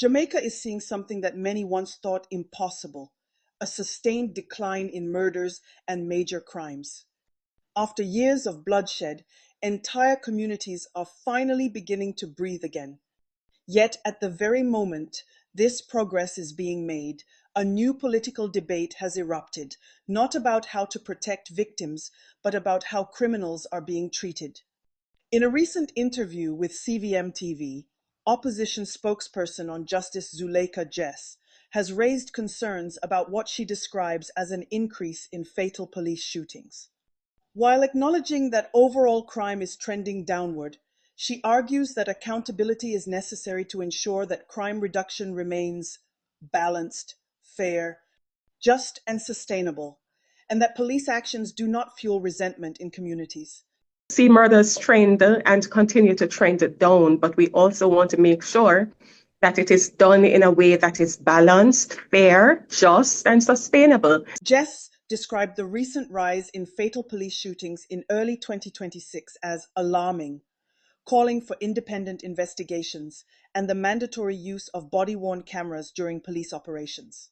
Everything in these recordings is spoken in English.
Jamaica is seeing something that many once thought impossible: a sustained decline in murders and major crimes. After years of bloodshed, entire communities are finally beginning to breathe again. Yet at the very moment this progress is being made, a new political debate has erupted, not about how to protect victims, but about how criminals are being treated. In a recent interview with CVM TV, opposition spokesperson on Justice Zuleika Jess has raised concerns about what she describes as an increase in fatal police shootings. While acknowledging that overall crime is trending downward, she argues that accountability is necessary to ensure that crime reduction remains balanced, fair, just, and sustainable, and that police actions do not fuel resentment in communities. See murders trend and continue to trend down, but we also want to make sure that it is done in a way that is balanced, fair, just, and sustainable. Jess described the recent rise in fatal police shootings in early 2026 as alarming, calling for independent investigations and the mandatory use of body-worn cameras during police operations.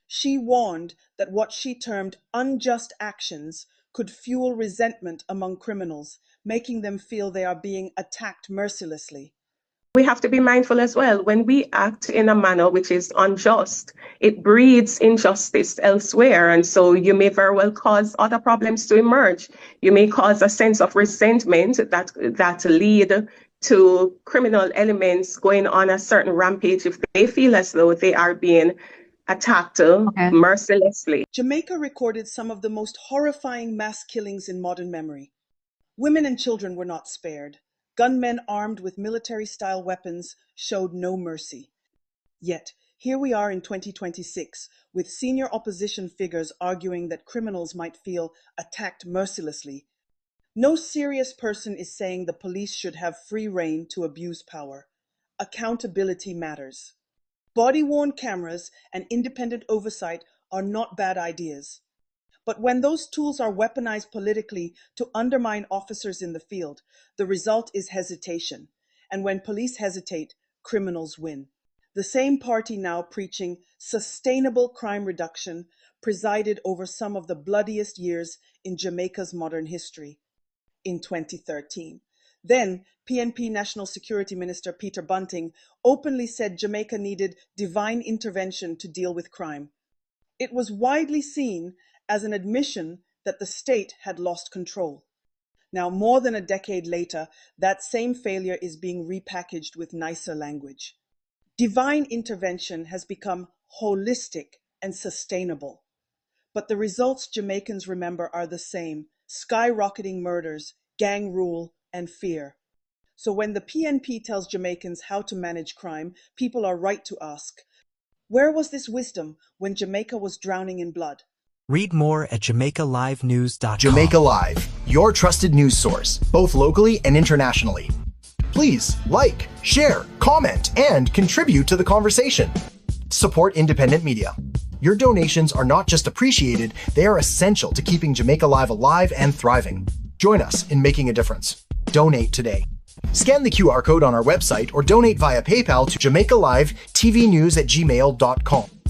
She warned that what she termed unjust actions could fuel resentment among criminals, making them feel they are being attacked mercilessly. We have to be mindful as well. When we act in a manner which is unjust, it breeds injustice elsewhere. And so you may very well cause other problems to emerge. You may cause a sense of resentment that lead to criminal elements going on a certain rampage if they feel as though they are being attacked mercilessly. Jamaica recorded some of the most horrifying mass killings in modern memory. Women and children were not spared. Gunmen armed with military-style weapons showed no mercy. Yet, here we are in 2026, with senior opposition figures arguing that criminals might feel attacked mercilessly. No serious person is saying the police should have free rein to abuse power. Accountability matters. Body-worn cameras and independent oversight are not bad ideas. But when those tools are weaponized politically to undermine officers in the field, the result is hesitation. And when police hesitate, criminals win. The same party now preaching sustainable crime reduction presided over some of the bloodiest years in Jamaica's modern history in 2013. Then, PNP National Security Minister Peter Bunting openly said Jamaica needed divine intervention to deal with crime. It was widely seen as an admission that the state had lost control. Now, more than a decade later, that same failure is being repackaged with nicer language. Divine intervention has become holistic and sustainable. But the results Jamaicans remember are the same: skyrocketing murders, gang rule, and fear. So when the PNP tells Jamaicans how to manage crime, people are right to ask, where was this wisdom when Jamaica was drowning in blood? Read more at JamaicaLiveNews.com. Jamaica Live, your trusted news source, both locally and internationally. Please like, share, comment, and contribute to the conversation. Support independent media. Your donations are not just appreciated, they are essential to keeping Jamaica Live alive and thriving. Join us in making a difference. Donate today. Scan the QR code on our website or donate via PayPal to JamaicaLiveTVNews@gmail.com.